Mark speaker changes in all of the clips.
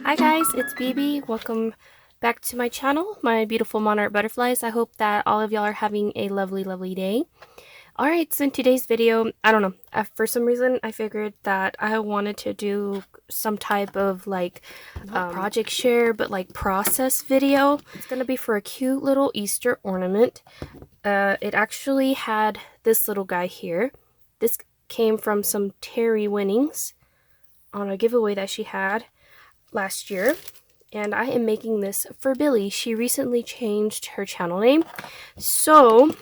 Speaker 1: Hi guys, it's Bibi. Welcome back to my channel, my beautiful monarch butterflies. I hope that all of y'all are having a lovely day. Alright, so in today's video, I don't know, for some reason I figured that I wanted to do some type of like project share, but like process video. It's gonna be for a cute little Easter ornament. It actually had this little guy here. This came from some Terry winnings on a giveaway that she had last year, and I am making this for Billie. She recently changed her channel name, so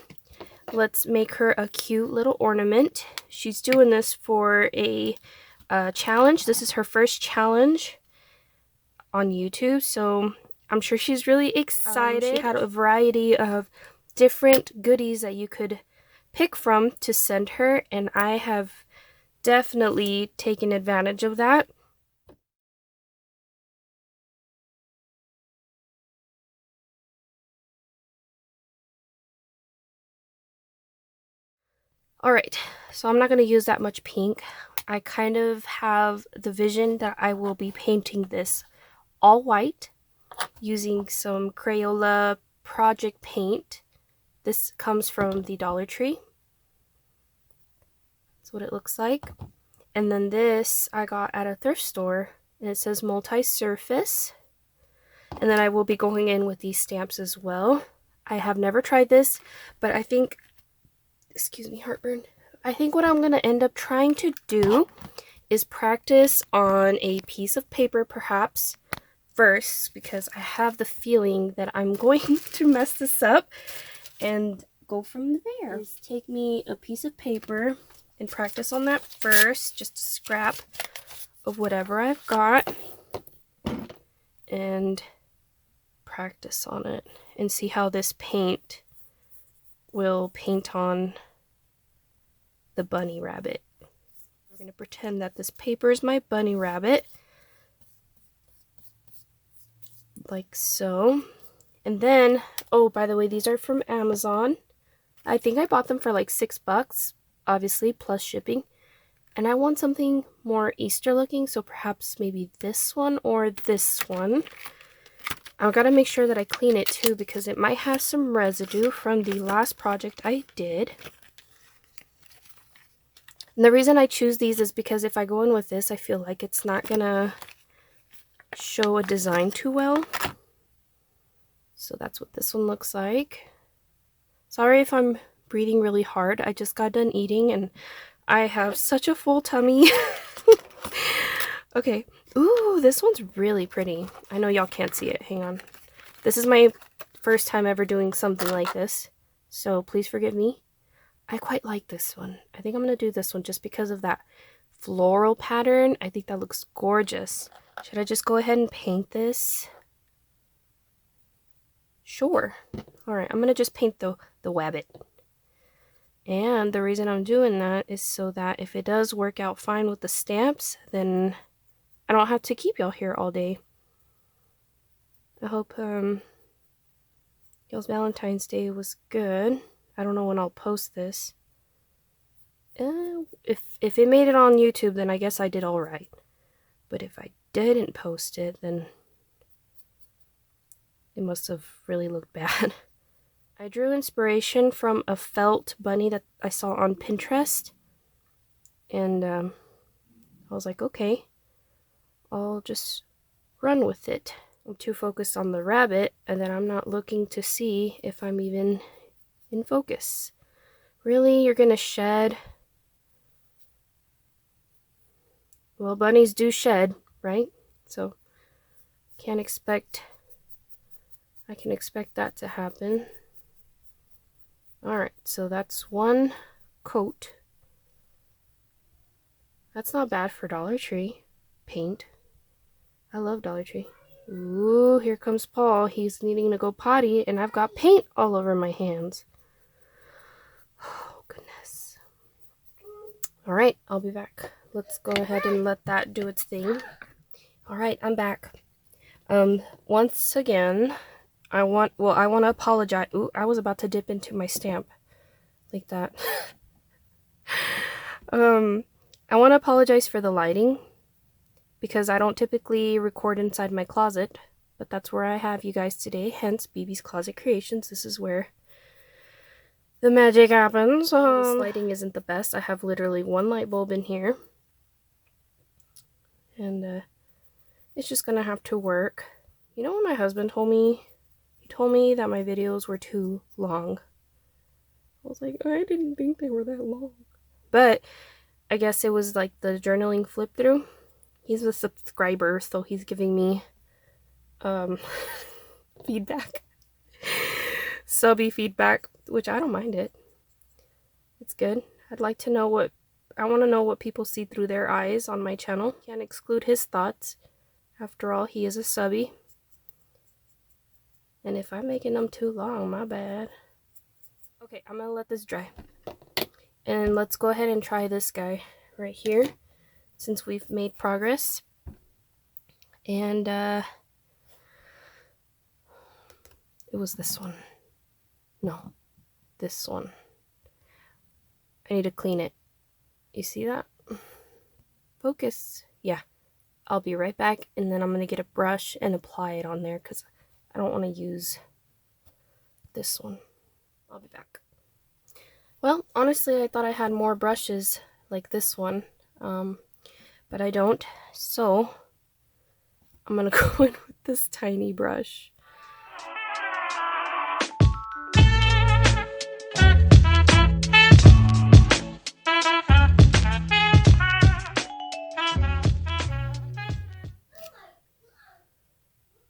Speaker 1: let's make her a cute little ornament. She's doing this for a challenge. This is her first challenge on YouTube, so I'm sure she's really excited. She had a variety of different goodies that you could pick from to send her, and I have definitely taken advantage of that. Alright, so I'm not going to use that much pink. I kind of have the vision that I will be painting this all white using some Crayola project paint. This comes from the Dollar Tree. That's what it looks like. And then this I got at a thrift store, and it says multi-surface. And then I will be going in with these stamps as well. I have never tried this, but I think, excuse me, heartburn. I think what I'm going to end up trying to do is practice on a piece of paper perhaps first, because I have the feeling that I'm going to mess this up, and go from there. Just take me a piece of paper and practice on that first, just a scrap of whatever I've got, and practice on it and see how this paint will paint on the bunny rabbit. We're going to pretend that this paper is my bunny rabbit, like so. And then, oh, by the way, these are from Amazon. I think I bought them for like $6, obviously, plus shipping. And I want something more Easter looking, so perhaps maybe this one or this one. I've got to make sure that I clean it too, because it might have some residue from the last project I did. And the reason I choose these is because if I go in with this, I feel like it's not gonna show a design too well. So that's what this one looks like. Sorry if I'm breathing really hard. I just got done eating and I have such a full tummy. Okay. Ooh, this one's really pretty. I know y'all can't see it. Hang on. This is my first time ever doing something like this, so please forgive me. I quite like this one. I think I'm going to do this one just because of that floral pattern. I think that looks gorgeous. Should I just go ahead and paint this? Sure. Alright, I'm going to just paint the wabbit. And the reason I'm doing that is so that if it does work out fine with the stamps, then I don't have to keep y'all here all day. I hope y'all's Valentine's Day was good. I don't know when I'll post this. If it made it on YouTube, then I guess I did alright. But if I didn't post it, then it must have really looked bad. I drew inspiration from a felt bunny that I saw on Pinterest. And I was like, okay, I'll just run with it. I'm too focused on the rabbit, and then I'm not looking to see if I'm even in focus. Really? You're gonna shed? Well, bunnies do shed, right? So I can expect that to happen. Alright, so that's one coat. That's not bad for Dollar Tree paint. I love Dollar Tree. Ooh, here comes Paul. He's needing to go potty, and I've got paint all over my hands. Oh, goodness. Alright, I'll be back. Let's go ahead and let that do its thing. Alright, I'm back. Once again, I want to apologize. Ooh, I was about to dip into my stamp like that. I want to apologize for the lighting, because I don't typically record inside my closet, but that's where I have you guys today, hence BB's Closet Creations. This is where the magic happens. This lighting isn't the best. I have literally one light bulb in here, and it's just gonna have to work. You know what my husband told me? He told me that my videos were too long. I was like, I didn't think they were that long. But I guess it was like the journaling flip through. He's a subscriber, so he's giving me feedback. Subby feedback, which I don't mind it. It's good. I'd like to know I want to know what people see through their eyes on my channel. Can't exclude his thoughts. After all, he is a subby. And if I'm making them too long, my bad. Okay, I'm gonna let this dry. And let's go ahead and try this guy right here, since we've made progress. And it was this one. No, this one. I need to clean it. You see that? Focus. Yeah. I'll be right back, and then I'm gonna get a brush and apply it on there because I don't want to use this one. I'll be back. Well, honestly, I thought I had more brushes like this one, but I don't. So I'm gonna go in with this tiny brush.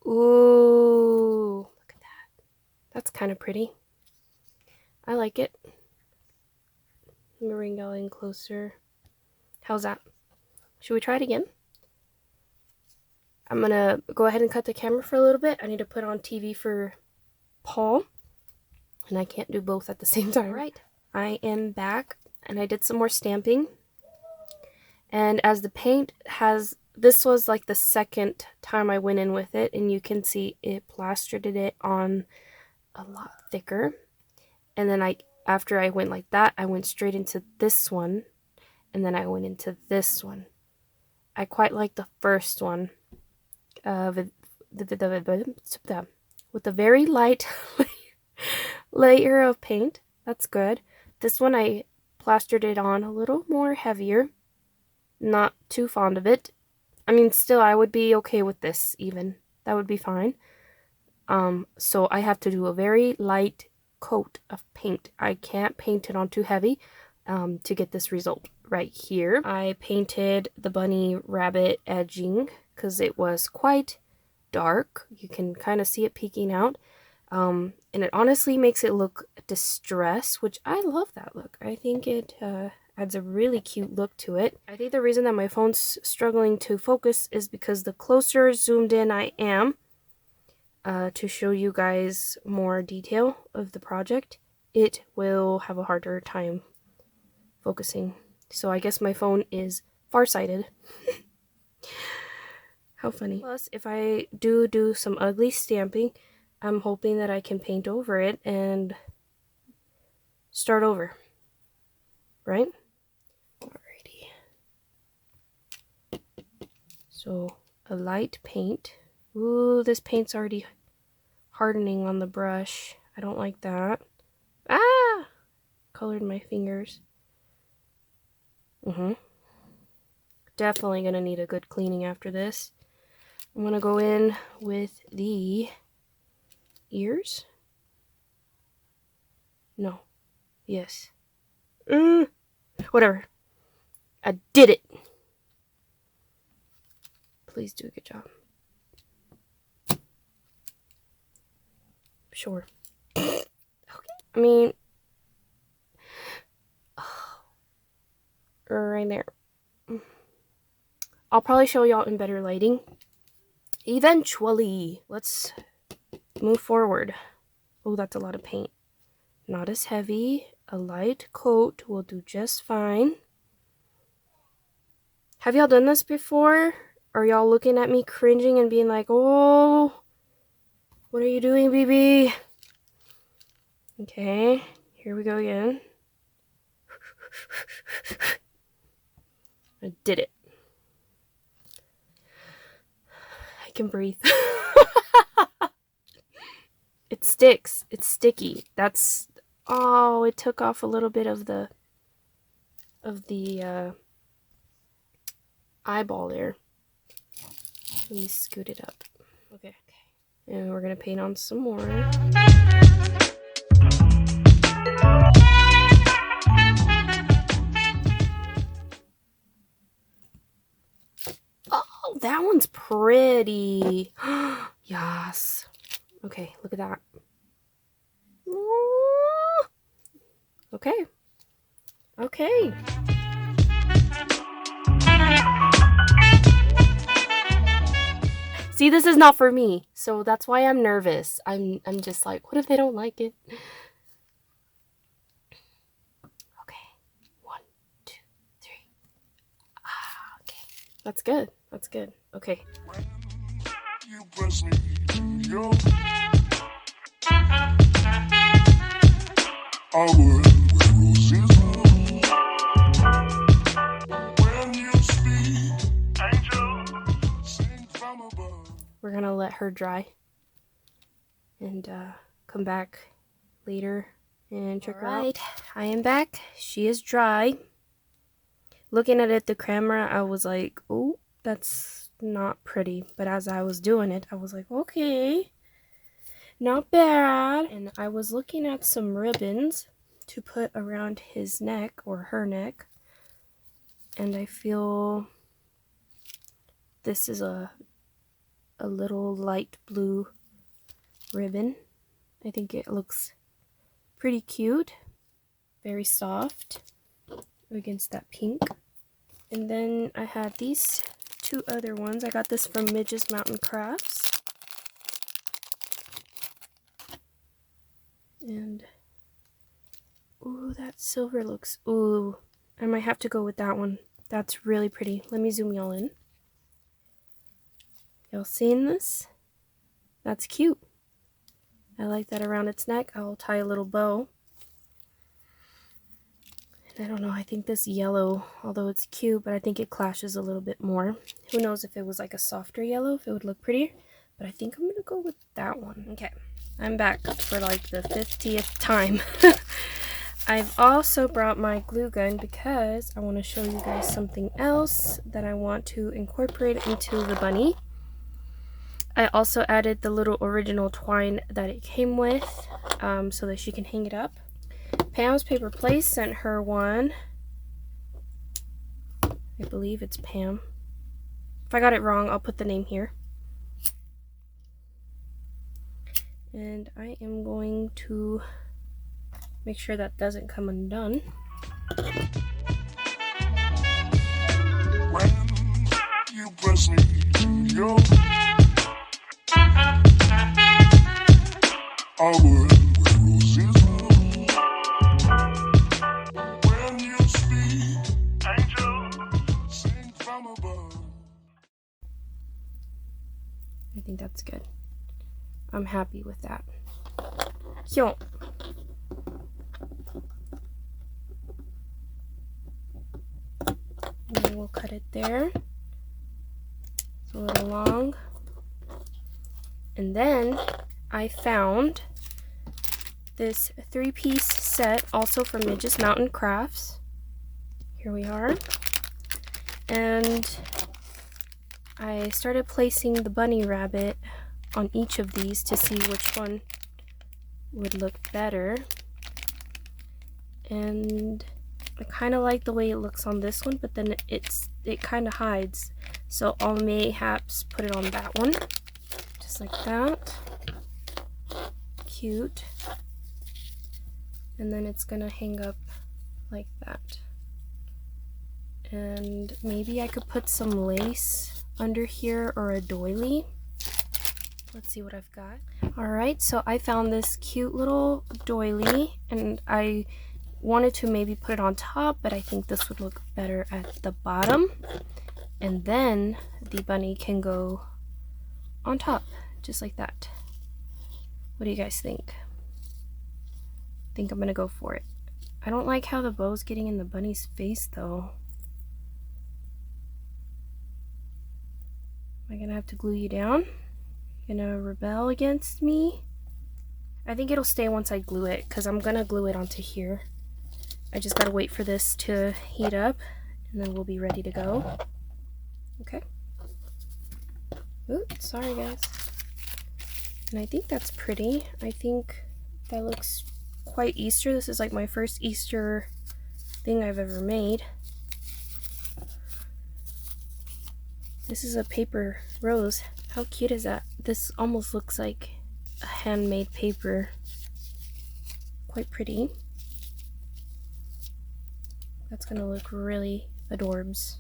Speaker 1: Ooh, look at that. That's kind of pretty. I like it. Let me bring y'all in closer. How's that? Should we try it again? I'm gonna go ahead and cut the camera for a little bit. I need to put on TV for Paul, and I can't do both at the same time. Right, I am back, and I did some more stamping. And as the paint has, this was like the second time I went in with it, and you can see it plastered it on a lot thicker. And then after I went like that, I went straight into this one, and then I went into this one. I quite like the first one. With a very light layer of paint. That's good. This one I plastered it on a little more heavier. Not too fond of it. I mean, still, I would be okay with this even. That would be fine. So I have to do a very light coat of paint. I can't paint it on too heavy to get this result. Right here, I painted the bunny rabbit edging because it was quite dark. You can kind of see it peeking out. And it honestly makes it look distressed, which I love that look. I think it adds a really cute look to it. I think the reason that my phone's struggling to focus is because the closer zoomed in I am to show you guys more detail of the project, it will have a harder time focusing. So I guess my phone is farsighted. How funny. Plus, if I do some ugly stamping, I'm hoping that I can paint over it and start over. Right? Alrighty. So, a light paint. Ooh, this paint's already hardening on the brush. I don't like that. Ah! Colored my fingers. Definitely gonna need a good cleaning after this. I'm gonna go in with the ears. No. Yes. Whatever. I did it. Please do a good job. Sure. Okay. I mean, right there. I'll probably show y'all in better lighting eventually. Let's move forward. Oh, that's a lot of paint. Not as heavy. A light coat will do just fine. Have y'all done this before? Are y'all looking at me cringing and being like, oh, what are you doing, BB? Okay, here we go again. I did it. can breathe. It sticks. It's sticky. That's... Oh, it took off a little bit of the eyeball there. Let me scoot it up. Okay. And we're gonna paint on some more. Oh, that one's pretty. Yes. Okay, look at that. Okay. Okay. See, this is not for me, so that's why I'm nervous. I'm just like, what if they don't like it? Okay, 1, 2, 3. Ah, okay, that's good. That's good. Okay. We're gonna let her dry and come back later and check her out. I am back. She is dry. Looking at it at the camera, I was like, oh, that's not pretty. But as I was doing it, I was like, okay, not bad. And I was looking at some ribbons to put around his neck or her neck. And I feel this is a little light blue ribbon. I think it looks pretty cute. Very soft against that pink. And then I had these 2 other ones. I got this from Midge's Mountain Crafts. And ooh, that silver looks, ooh, I might have to go with that one. That's really pretty. Let me zoom y'all in. Y'all seeing this? That's cute. I like that around its neck. I'll tie a little bow. And I don't know, I think this yellow, although it's cute, but I think it clashes a little bit more. Who knows if it was like a softer yellow, if it would look prettier. But I think I'm gonna go with that one. Okay, I'm back for like the 50th time. I've also brought my glue gun because I want to show you guys something else that I want to incorporate into the bunny. I also added the little original twine that it came with so that she can hang it up. Pam's Paper Place sent her one. I believe it's Pam. If I got it wrong, I'll put the name here. And I am going to make sure that doesn't come undone. When you press me to your when you speak, angel, sing from above. I think that's good. I'm happy with that. Cute. And then we'll cut it there. It's a little long. And then I found this 3-piece set, also from Midge's Mountain Crafts. Here we are. And I started placing the bunny rabbit on each of these to see which one would look better. And I kind of like the way it looks on this one, but then it kind of hides. So I'll mayhaps put it on that one. Just like that. Cute. And then it's gonna hang up like that. And maybe I could put some lace under here or a doily. Let's see what I've got. Alright, so I found this cute little doily and I wanted to maybe put it on top, but I think this would look better at the bottom. And then the bunny can go on top, just like that. What do you guys think? I think I'm gonna go for it. I don't like how the bow's getting in the bunny's face though. Am I gonna have to glue you down? You're gonna rebel against me? I think it'll stay once I glue it, because I'm gonna glue it onto here. I just gotta wait for this to heat up, and then we'll be ready to go. Okay. Oops, sorry guys. And I think that's pretty. I think that looks quite Easter. This is like my first Easter thing I've ever made. This is a paper rose. How cute is that? This almost looks like a handmade paper. Quite pretty. That's gonna look really adorbs.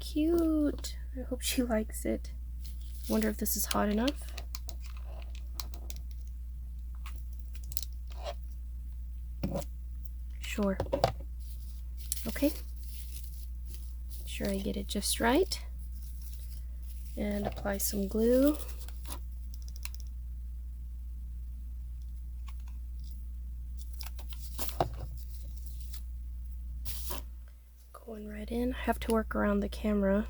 Speaker 1: Cute. I hope she likes it. Wonder if this is hot enough. Sure. Okay. Make sure I get it just right. And apply some glue. Going right in. I have to work around the camera.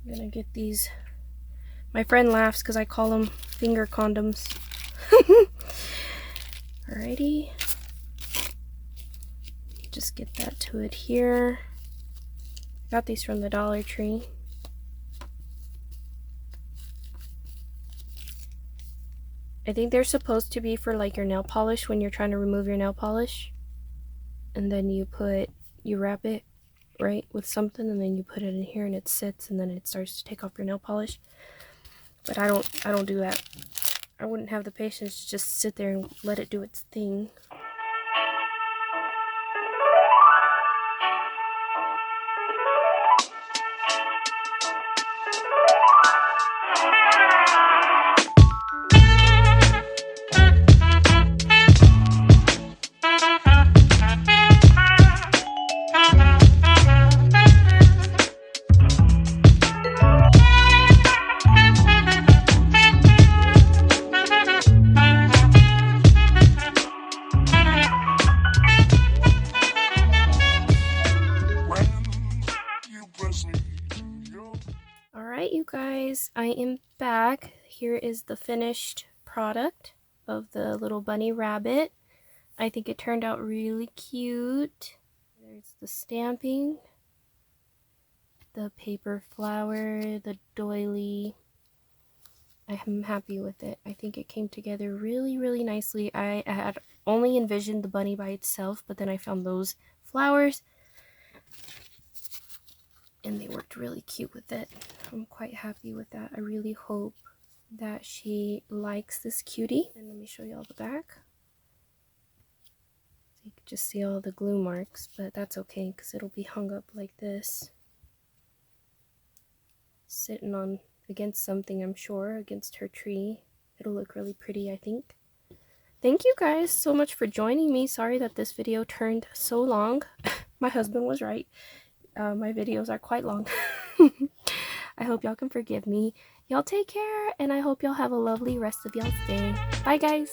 Speaker 1: I'm gonna get these. My friend laughs because I call them finger condoms. Alrighty. Just get that to adhere. Got these from the Dollar Tree. I think they're supposed to be for like your nail polish when you're trying to remove your nail polish. And then you wrap it right with something, and then you put it in here and it sits, and then it starts to take off your nail polish. But I don't do that. I wouldn't have the patience to just sit there and let it do its thing. Alright, you guys, I am back. Here is the finished product of the little bunny rabbit. I think it turned out really cute. There's the stamping, the paper flower, the doily. I'm happy with it. I think it came together really, really nicely. I had only envisioned the bunny by itself, but then I found those flowers, and they worked really cute with it. I'm quite happy with that. I really hope that she likes this cutie. And let me show you all the back. You can just see all the glue marks, but that's okay because it'll be hung up like this. Sitting on against something, I'm sure, against her tree. It'll look really pretty, I think. Thank you guys so much for joining me. Sorry that this video turned so long. My husband was right. My videos are quite long. I hope y'all can forgive me. Y'all take care, and I hope y'all have a lovely rest of y'all's day. Bye, guys.